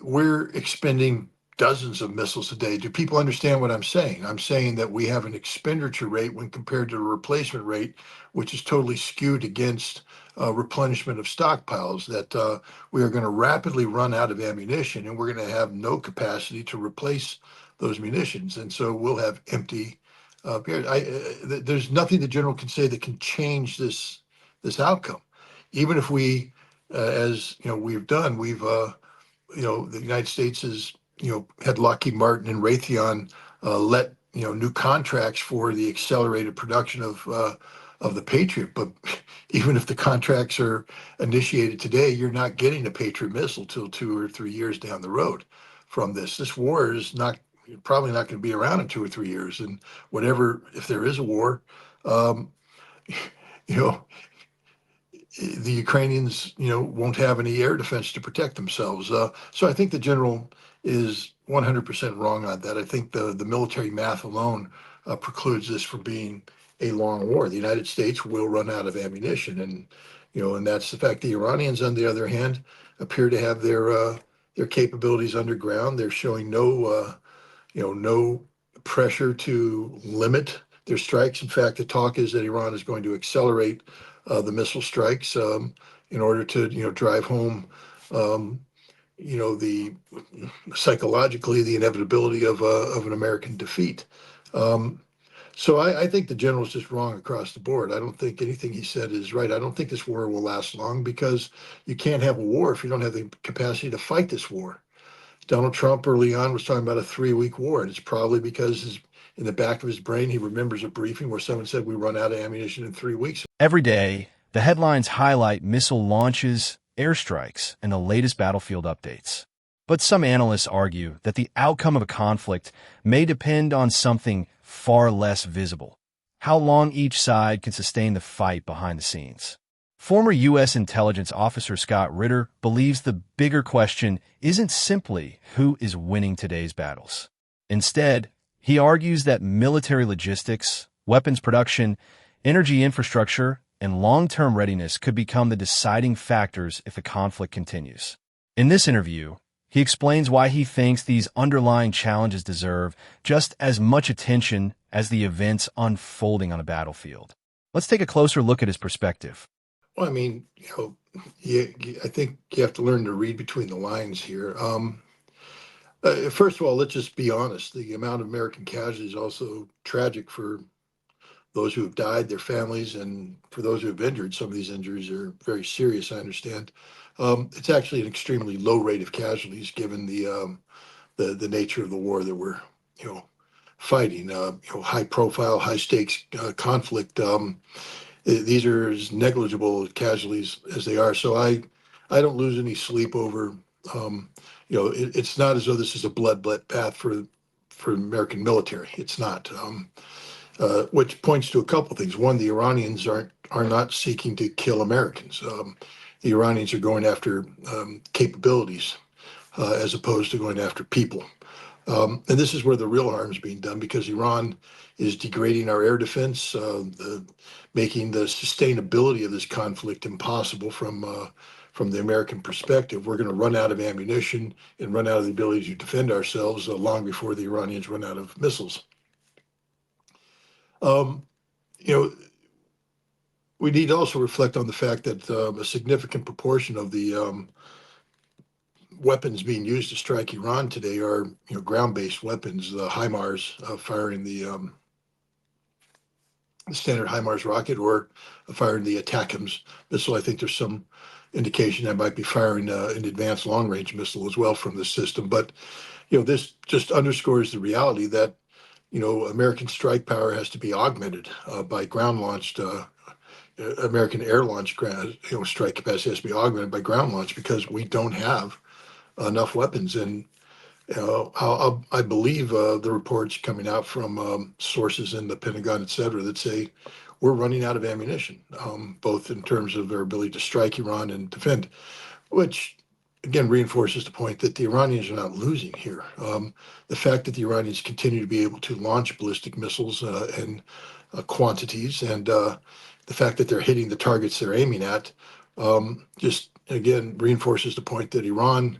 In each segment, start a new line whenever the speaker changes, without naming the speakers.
we're expending dozens of missiles a day. Do people understand what I'm saying? I'm saying that we have an expenditure rate when compared to the replacement rate, which is totally skewed against replenishment of stockpiles, that we are going to rapidly run out of ammunition and we're going to have no capacity to replace those munitions. And so we'll have empty periods. There's nothing the general can say that can change this outcome. Even if we, as you know, we've done, the United States has, had Lockheed Martin and Raytheon let, new contracts for the accelerated production of the Patriot. But even if the contracts are initiated today, you're not getting a Patriot missile till 2 or 3 years down the road from this. This war is not probably not going to be around in 2 or 3 years. And whatever, if there is a war, um, you know, the Ukrainians, won't have any air defense to protect themselves. So I think the general is 100% wrong on that. I think the military math alone precludes this from being a long war. The United States will run out of ammunition, and that's the fact. The Iranians, on the other hand, appear to have their capabilities underground. They're showing no pressure to limit their strikes. In fact, the talk is that Iran is going to accelerate the missile strikes in order to, drive home, um, the psychologically the inevitability of an American defeat. Um, so I think the general is just wrong across the board. I don't think anything he said is right. I don't think this war will last long because you can't have a war if you don't have the capacity to fight this war. Donald Trump early on was talking about a 3-week war, and it's probably because in the back of his brain he remembers a briefing where someone said we run out of ammunition in 3 weeks.
Every day, the headlines highlight missile launches, airstrikes, and the latest battlefield updates. But some analysts argue that the outcome of a conflict may depend on something far less visible: how long each side can sustain the fight behind the scenes. Former U.S. intelligence officer Scott Ritter believes the bigger question isn't simply who is winning today's battles. Instead, he argues that military logistics, weapons production, energy infrastructure, and long-term readiness could become the deciding factors if the conflict continues. In this interview, he explains why he thinks these underlying challenges deserve just as much attention as the events unfolding on a battlefield. Let's take a closer look at his perspective.
Well, I mean, I think you have to learn to read between the lines here. First of all, let's just be honest. The amount of American casualties is also tragic for those who have died, their families, and for those who have injured. Some of these injuries are very serious, I understand. It's actually an extremely low rate of casualties given the nature of the war that we're, fighting. High profile, high stakes conflict. These are as negligible casualties as they are. So I don't lose any sleep over. It's not as though this is a blood path for American military. It's not. Which points to a couple things. One, the Iranians are not seeking to kill Americans. The Iranians are going after capabilities as opposed to going after people. And this is where the real harm is being done because Iran is degrading our air defense, making the sustainability of this conflict impossible from the American perspective. We're going to run out of ammunition and run out of the ability to defend ourselves long before the Iranians run out of missiles. Um, you know, we need to also reflect on the fact that a significant proportion of the weapons being used to strike Iran today are, ground-based weapons. The HIMARS firing the standard HIMARS rocket, or firing the ATACMS missile. I think there's some indication that might be firing an advanced long-range missile as well from this system. But this just underscores the reality that American strike power has to be augmented by ground-launched. American air launch strike capacity has to be augmented by ground launch because we don't have enough weapons. And I believe the reports coming out from sources in the Pentagon, et cetera, that say we're running out of ammunition, both in terms of their ability to strike Iran and defend, which again reinforces the point that the Iranians are not losing here. The fact that the Iranians continue to be able to launch ballistic missiles in quantities, and the fact that they're hitting the targets they're aiming at, just again reinforces the point that Iran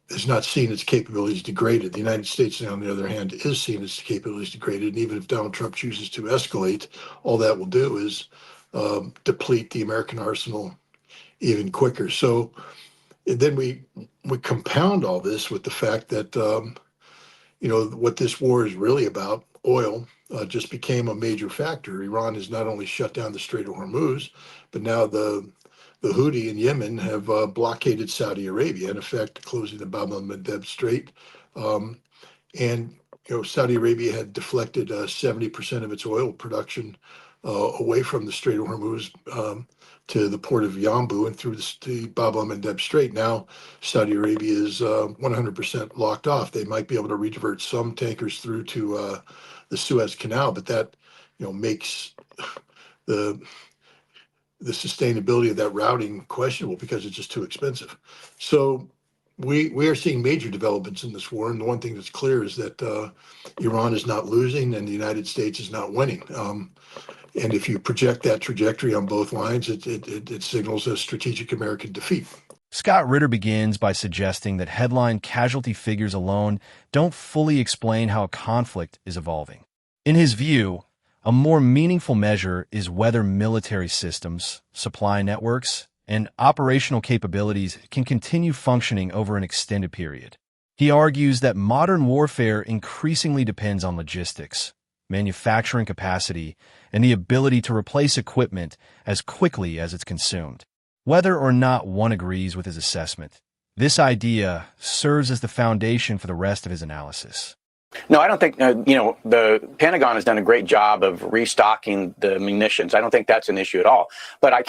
is not seeing its capabilities degraded. The United States, on the other hand, is seeing its capabilities degraded. And even if Donald Trump chooses to escalate, all that will do is deplete the American arsenal even quicker. So and then we compound all this with the fact that what this war is really about, oil, just became a major factor. Iran has not only shut down the Strait of Hormuz, but now the Houthi in Yemen have blockaded Saudi Arabia, in effect, closing the Bab el-Mandeb Strait. Um, and Saudi Arabia had deflected 70% of its oil production away from the Strait of Hormuz to the port of Yanbu and through the Bab el-Mandeb Strait. Now Saudi Arabia is 100% locked off. They might be able to redivert some tankers through to the Suez Canal, but that makes the the sustainability of that routing questionable because it's just too expensive. So we are seeing major developments in this war, and the one thing that's clear is that Iran is not losing and the United States is not winning. And if you project that trajectory on both lines, it signals a strategic American defeat.
Scott Ritter begins by suggesting that headline casualty figures alone don't fully explain how a conflict is evolving. In his view, a more meaningful measure is whether military systems, supply networks, and operational capabilities can continue functioning over an extended period. He argues that modern warfare increasingly depends on logistics, manufacturing capacity, and the ability to replace equipment as quickly as it's consumed. Whether or not one agrees with his assessment, this idea serves as the foundation for the rest of his analysis.
No, I don't think, the Pentagon has done a great job of restocking the munitions. I don't think that's an issue at all. But I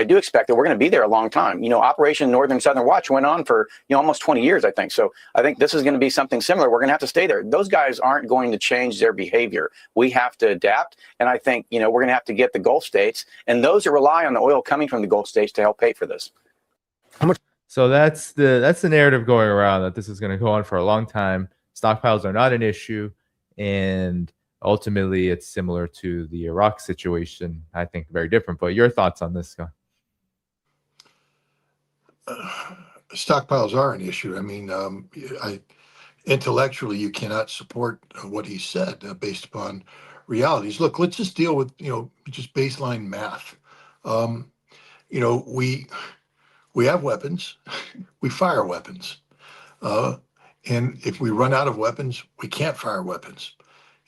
do expect that we're going to be there a long time. Operation Northern Southern Watch went on for, almost 20 years, I think. So I think this is going to be something similar. We're going to have to stay there. Those guys aren't going to change their behavior. We have to adapt. And I think, we're going to have to get the Gulf states and those that rely on the oil coming from the Gulf states to help pay for this.
So that's the narrative going around, that this is going to go on for a long time. Stockpiles are not an issue, and ultimately it's similar to the Iraq situation. I think very different, but your thoughts on this, Scott?
Stockpiles are an issue. I mean, intellectually, you cannot support what he said based upon realities. Look, let's just deal with just baseline math. We have weapons, we fire weapons. And if we run out of weapons, we can't fire weapons.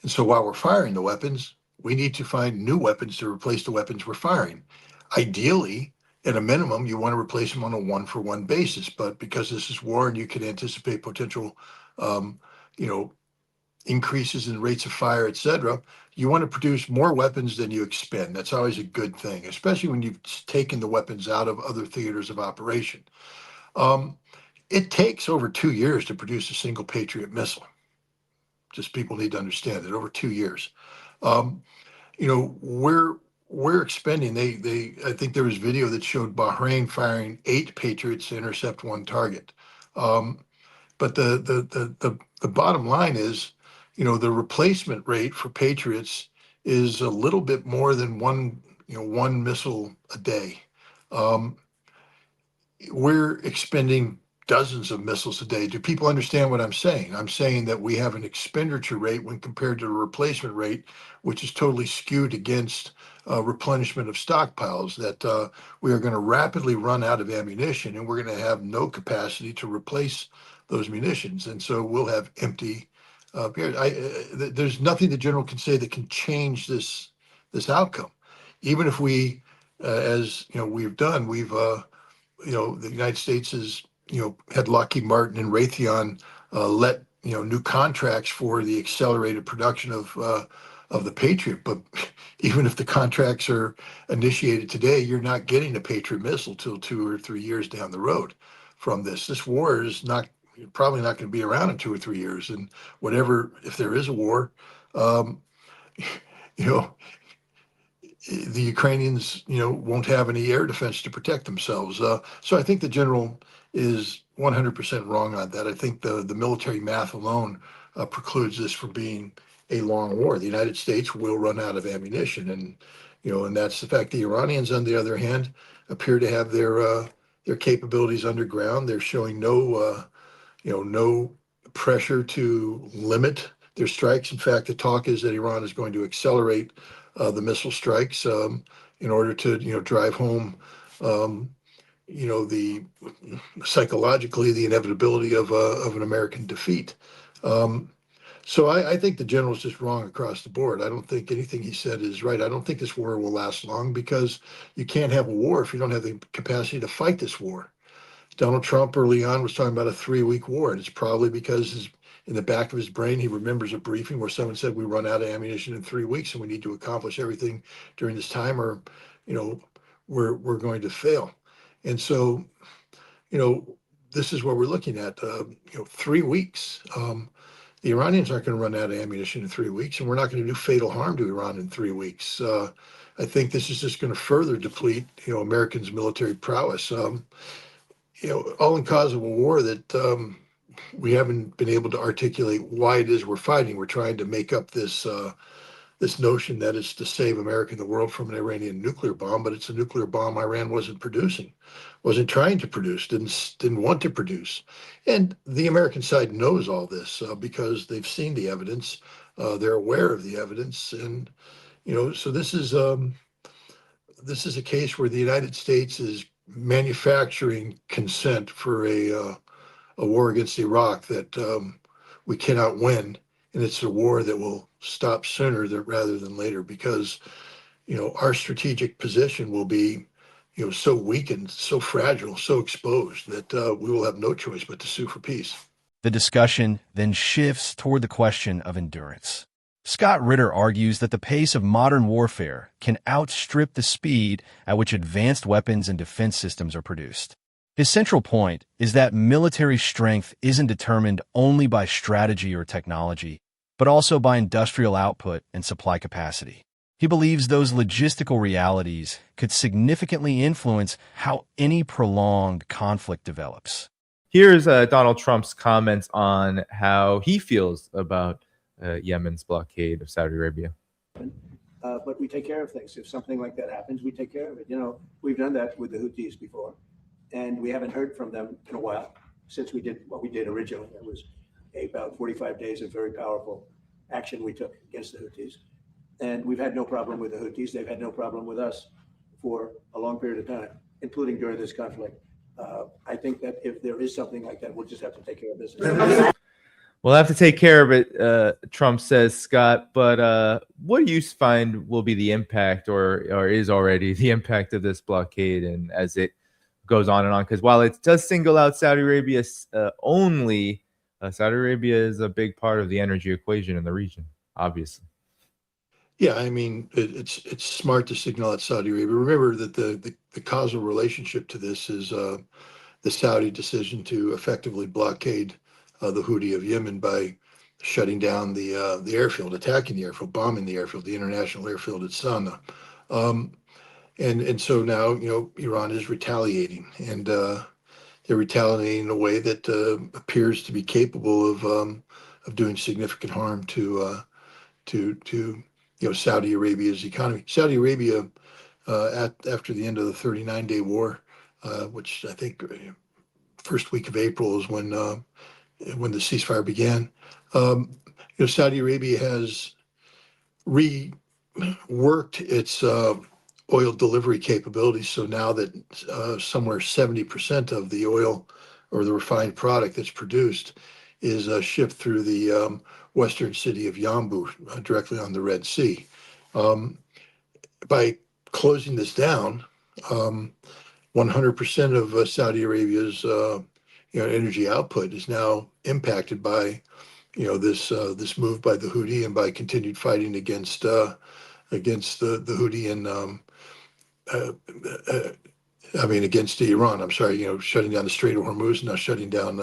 And so while we're firing the weapons, we need to find new weapons to replace the weapons we're firing. Ideally, at a minimum, you want to replace them on a one-for-one basis. But because this is war and you can anticipate potential, increases in rates of fire, et cetera, you want to produce more weapons than you expend. That's always a good thing, especially when you've taken the weapons out of other theaters of operation. It takes over 2 years to produce a single Patriot missile. Just people need to understand that over 2 years. We're expending. I think there was video that showed Bahrain firing 8 Patriots to intercept one target. But the bottom line is, the replacement rate for Patriots is a little bit more than one missile a day. We're expending dozens of missiles a day. Do people understand what I'm saying? I'm saying that we have an expenditure rate when compared to the replacement rate, which is totally skewed against replenishment of stockpiles, that we are going to rapidly run out of ammunition and we're going to have no capacity to replace those munitions. And so we'll have empty there's nothing the general can say that can change this outcome. Even if we, as we've done, the United States has had Lockheed Martin and Raytheon let new contracts for the accelerated production of the Patriot. But even if the contracts are initiated today, you're not getting a Patriot missile till 2 or 3 years down the road from this. This war is probably not going to be around in 2 or 3 years. And if there is a war, the Ukrainians, won't have any air defense to protect themselves. So I think the general is 100% wrong on that. I think the military math alone precludes this from being a long war. The United States will run out of ammunition, and that's the fact. The Iranians, on the other hand, appear to have their capabilities underground. They're showing no no pressure to limit their strikes. In fact, the talk is that Iran is going to accelerate the missile strikes in order to, drive home, um, the psychologically the inevitability of an American defeat. Um, so I think the general is just wrong across the board. I don't think anything he said is right. I don't think this war will last long because you can't have a war if you don't have the capacity to fight this war. Donald Trump early on was talking about a 3-week war, and it's probably because in the back of his brain he remembers a briefing where someone said we run out of ammunition in 3 weeks and we need to accomplish everything during this time, or you know we're going to fail. And so you know this is what we're looking at. 3 weeks. The Iranians aren't going to run out of ammunition in 3 weeks, and we're not going to do fatal harm to Iran in 3 weeks. I think this is just going to further deplete, Americans' military prowess. All in cause of a war that we haven't been able to articulate why it is we're fighting. We're trying to make up this notion that it's to save America and the world from an Iranian nuclear bomb, but it's a nuclear bomb Iran wasn't producing, wasn't trying to produce, didn't want to produce. And the American side knows all this because they've seen the evidence. They're aware of the evidence, and so this is a case where the United States is manufacturing consent for a war against Iraq that we cannot win, and it's a war that will stop sooner rather than later because our strategic position will be so weakened, so fragile, so exposed that we will have no choice but to sue for peace.
The discussion then shifts toward the question of endurance. Scott Ritter argues that the pace of modern warfare can outstrip the speed at which advanced weapons and defense systems are produced. His central point is that military strength isn't determined only by strategy or technology, but also by industrial output and supply capacity. He believes those logistical realities could significantly influence how any prolonged conflict develops.
Here's Donald Trump's comments on how he feels about Yemen's blockade of Saudi Arabia.
But we take care of things. If something like that happens, we take care of it. We've done that with the Houthis before, and we haven't heard from them in a while since we did what we did originally. It was about 45 days of very powerful action we took against the Houthis. And we've had no problem with the Houthis. They've had no problem with us for a long period of time, including during this conflict. I think that if there is something like that, we'll just have to take care of this.
We'll have to take care of it, Trump says, Scott. But what do you find will be the impact or is already the impact of this blockade and as it goes on and on? Because while it does single out Saudi Arabia only, Saudi Arabia is a big part of the energy equation in the region, obviously.
Yeah, I mean, it's smart to signal out Saudi Arabia. Remember that the causal relationship to this is the Saudi decision to effectively blockade the Houthi of Yemen by shutting down the airfield, attacking the airfield, bombing the airfield, the international airfield at Sana'a. And so now, Iran is retaliating, and they're retaliating in a way that appears to be capable of doing significant harm to Saudi Arabia's economy. Saudi Arabia, after the end of the 39-day war, which I think first week of April is when the ceasefire began. Saudi Arabia has reworked its oil delivery capabilities. So now that somewhere 70% of the oil or the refined product that's produced is shipped through the western city of Yanbu, directly on the Red Sea. By closing this down, 100% of Saudi Arabia's energy output is now impacted by this move by the Houthi and by continued fighting against the Houthi and against Iran. I'm sorry, shutting down the Strait of Hormuz, now shutting down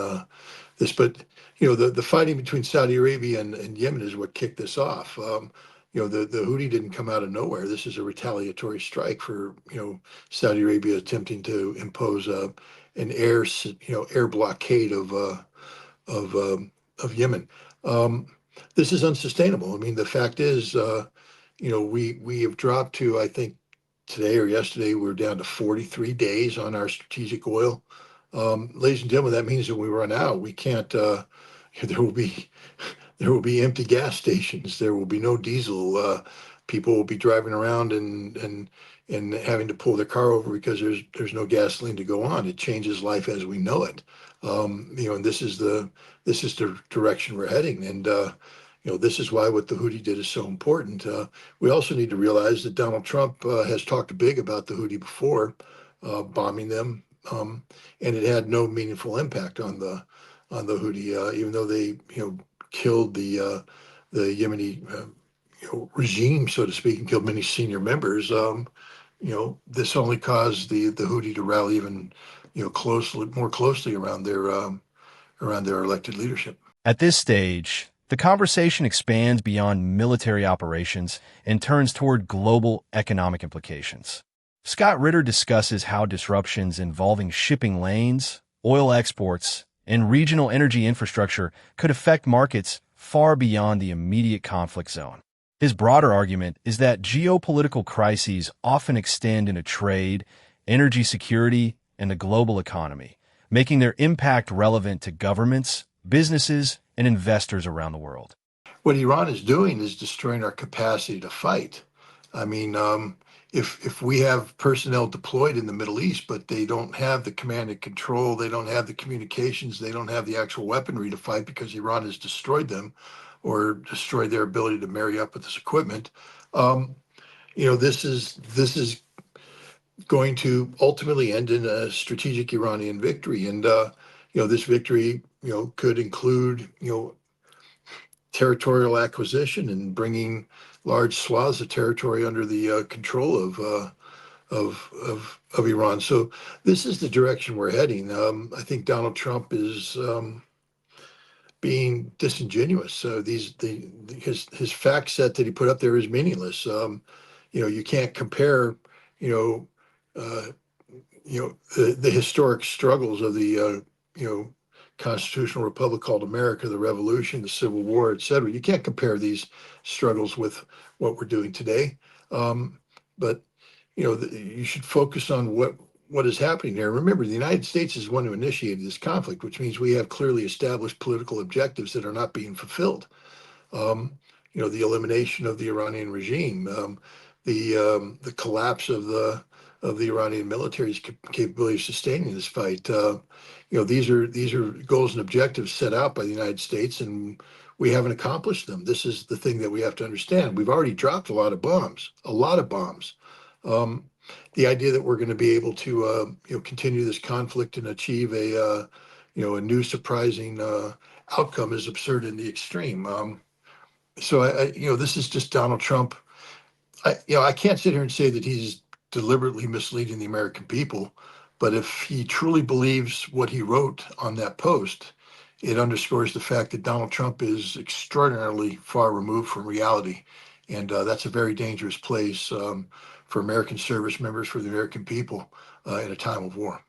this. But the fighting between Saudi Arabia and Yemen is what kicked this off. The Houthi didn't come out of nowhere. This is a retaliatory strike for Saudi Arabia attempting to impose an air blockade of Yemen. This is unsustainable. I mean, the fact is, we have dropped to, I think today or yesterday, we're down to 43 days on our strategic oil Ladies and gentlemen, that means that we run out. We can't. There will be there will be empty gas stations. There will be no diesel. People will be driving around and having to pull their car over because there's no gasoline to go on. It changes life as we know it. And this is the direction we're heading. And this is why what the Houthi did is so important. We also need to realize that Donald Trump has talked big about the Houthi before, bombing them, and it had no meaningful impact on the Houthi, even though they killed the Yemeni regime, so to speak, and killed many senior members. This only caused the Houthi to rally even more closely around their elected leadership.
At this stage, the conversation expands beyond military operations and turns toward global economic implications. Scott Ritter discusses how disruptions involving shipping lanes, oil exports, and regional energy infrastructure could affect markets far beyond the immediate conflict zone. His broader argument is that geopolitical crises often extend into trade, energy security, and the global economy, making their impact relevant to governments, businesses, and investors around the world.
What Iran is doing is destroying our capacity to fight. I mean, if we have personnel deployed in the Middle East, but they don't have the command and control, they don't have the communications, they don't have the actual weaponry to fight because Iran has destroyed them or destroyed their ability to marry up with this equipment. This is going to ultimately end in a strategic Iranian victory, and this victory could include territorial acquisition and bringing large swaths of territory under the control of Iran. So this is the direction we're heading. I think Donald Trump is being disingenuous. So his fact set that he put up there is meaningless. You can't compare, uh, the historic struggles of the constitutional republic called America, the Revolution, the Civil War, et cetera. You can't compare these struggles with what we're doing today. But you should focus on what is happening there. Remember, the United States is the one who initiated this conflict, which means we have clearly established political objectives that are not being fulfilled. The elimination of the Iranian regime, the collapse of the Iranian military's capability of sustaining this fight. These are goals and objectives set out by the United States, and we haven't accomplished them. This is the thing that we have to understand. We've already dropped a lot of bombs. The idea that we're going to be able to continue this conflict and achieve a new surprising outcome is absurd in the extreme. This is just Donald Trump. I can't sit here and say that he's deliberately misleading the American people, but if he truly believes what he wrote on that post, it underscores the fact that Donald Trump is extraordinarily far removed from reality. And that's a very dangerous place for American service members, for the American people in a time of war.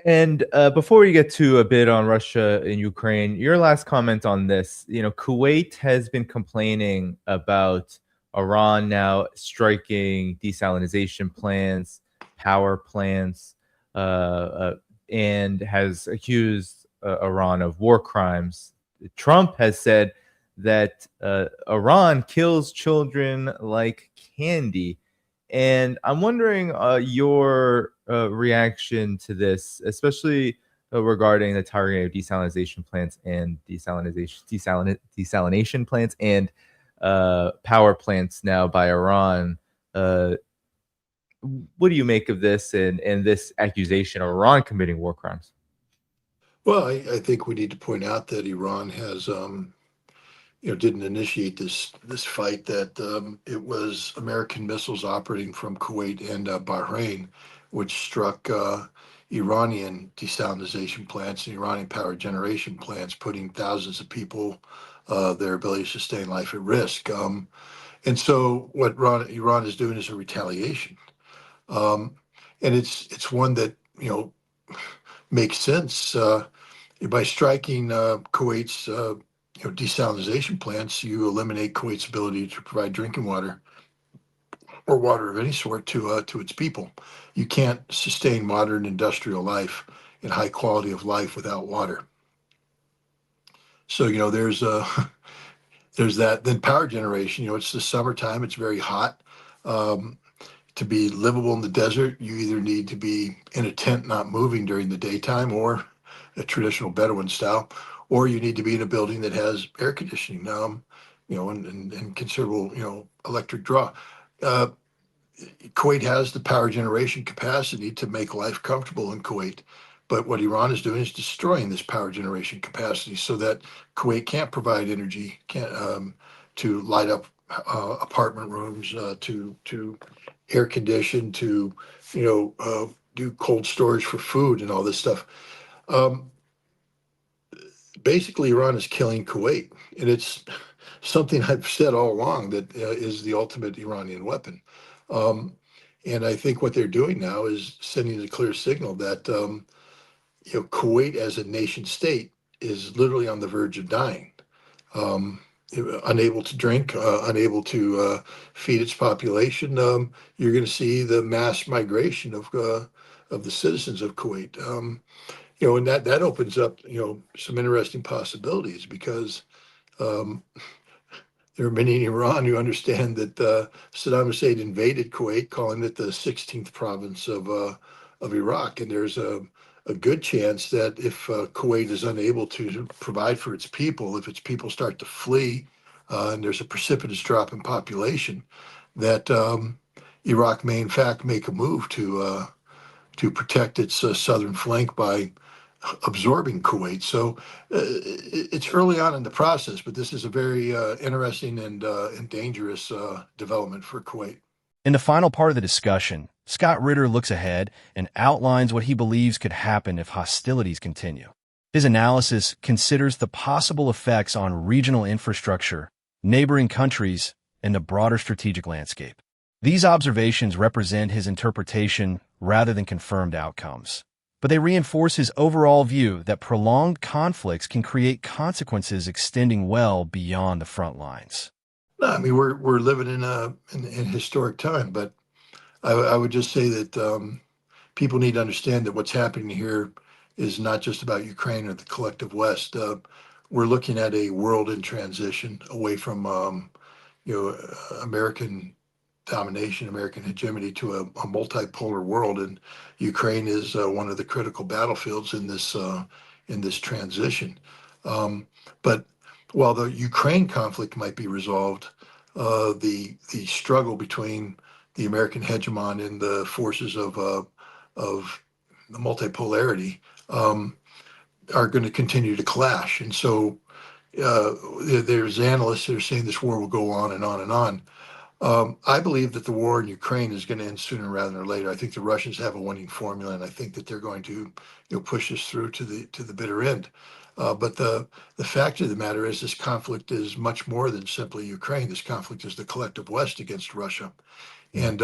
And before we get to a bit on Russia and Ukraine, your last comment on this, Kuwait has been complaining about Iran now striking desalination plants, power plants, and has accused Iran of war crimes. Trump has said that Iran kills children like candy. And I'm wondering your reaction to this, especially regarding the targeting of desalination plants and desalination plants and power plants now by Iran. What do you make of this and this accusation of Iran committing war crimes?
Well, I think we need to point out that Iran has didn't initiate this fight, that it was American missiles operating from Kuwait and Bahrain, which struck Iranian desalination plants and Iranian power generation plants, putting thousands of people, their ability to sustain life at risk. And so what Iran is doing is a retaliation. And it's one that, makes sense. By striking Kuwait's desalination plants, you eliminate Kuwait's ability to provide drinking water or water of any sort to its people. You can't sustain modern industrial life and high quality of life without water. So there's there's that. Then power generation. It's the summertime. It's very hot. Um, to be livable in the desert, you either need to be in a tent, not moving during the daytime, or a traditional Bedouin style, or you need to be in a building that has air conditioning, and considerable, electric draw. Uh, Kuwait has the power generation capacity to make life comfortable in Kuwait. But what Iran is doing is destroying this power generation capacity so that Kuwait can't provide energy to light up apartment rooms, to air condition, to do cold storage for food and all this stuff. Um, Basically, Iran is killing Kuwait, and it's something I've said all along that is the ultimate Iranian weapon. Um, and I think what they're doing now is sending a clear signal that Kuwait as a nation state is literally on the verge of dying, um, unable to drink, unable to feed its population. You're going to see the mass migration of the citizens of Kuwait. And that opens up some interesting possibilities because um, there are many in Iran who understand that Saddam Hussein invaded Kuwait, calling it the 16th province of Iraq, and there's a good chance that if Kuwait is unable to provide for its people, if its people start to flee, and there's a precipitous drop in population, that Iraq may in fact make a move to protect its southern flank by absorbing Kuwait. So it's early on in the process, but this is a very interesting and dangerous development for Kuwait.
In the final part of the discussion, Scott Ritter looks ahead and outlines what he believes could happen if hostilities continue. His analysis considers the possible effects on regional infrastructure, neighboring countries, and the broader strategic landscape. These observations represent his interpretation rather than confirmed outcomes, but they reinforce his overall view that prolonged conflicts can create consequences extending well beyond the front lines.
No, I mean, we're living in historic time, but I would just say that people need to understand that what's happening here is not just about Ukraine or the collective West. We're looking at a world in transition away from American domination, American hegemony to a multipolar world, and Ukraine is one of the critical battlefields in this transition. But while the Ukraine conflict might be resolved, the struggle between the American hegemon and the forces of the multipolarity are going to continue to clash, and so there's analysts that are saying this war will go on and on and on. I believe that the war in Ukraine is going to end sooner rather than later. I think the Russians have a winning formula, and I think that they're going to, push us through to the bitter end. But the fact of the matter is, this conflict is much more than simply Ukraine. This conflict is the collective West against Russia, and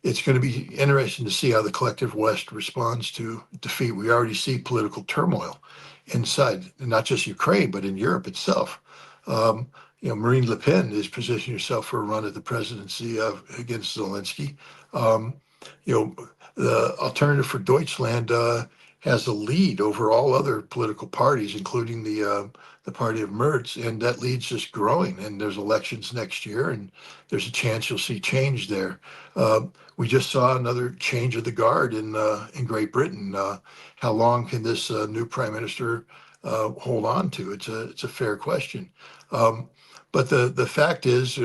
it's going to be interesting to see how the collective West responds to defeat. We already see political turmoil inside, not just Ukraine, but in Europe itself. Um, Marine Le Pen is positioning herself for a run at the presidency against Zelensky. Um, the Alternative for Deutschland has a lead over all other political parties, including the party of Merz, and that lead's just growing. And there's elections next year, and there's a chance you'll see change there. We just saw another change of the guard in Great Britain. How long can this new prime minister hold on to? It's a fair question. But the fact is,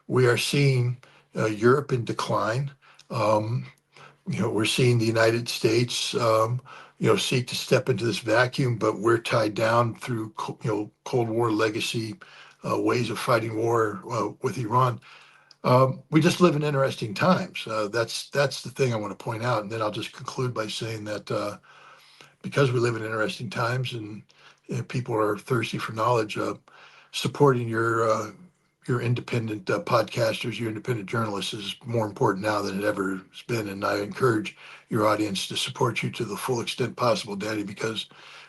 we are seeing Europe in decline. Um, we're seeing the United States, seek to step into this vacuum, but we're tied down through, Cold War legacy ways of fighting war with Iran. We just live in interesting times. That's the thing I want to point out, and then I'll just conclude by saying that because we live in interesting times and people are thirsty for knowledge, supporting your independent podcasters, your independent journalists is more important now than it ever has been. And I encourage your audience to support you to the full extent possible, Daddy, because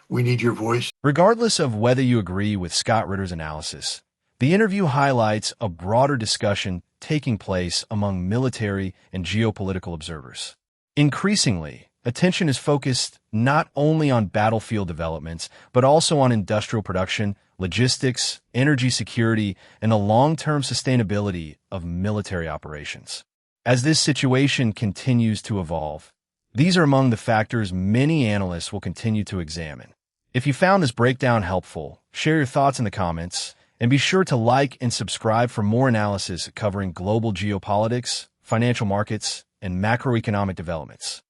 we need your voice.
Regardless of whether you agree with Scott Ritter's analysis, the interview highlights a broader discussion taking place among military and geopolitical observers. Increasingly, attention is focused not only on battlefield developments, but also on industrial production, logistics, energy security, and the long-term sustainability of military operations. As this situation continues to evolve, these are among the factors many analysts will continue to examine. If you found this breakdown helpful, share your thoughts in the comments, and be sure to like and subscribe for more analysis covering global geopolitics, financial markets, and macroeconomic developments.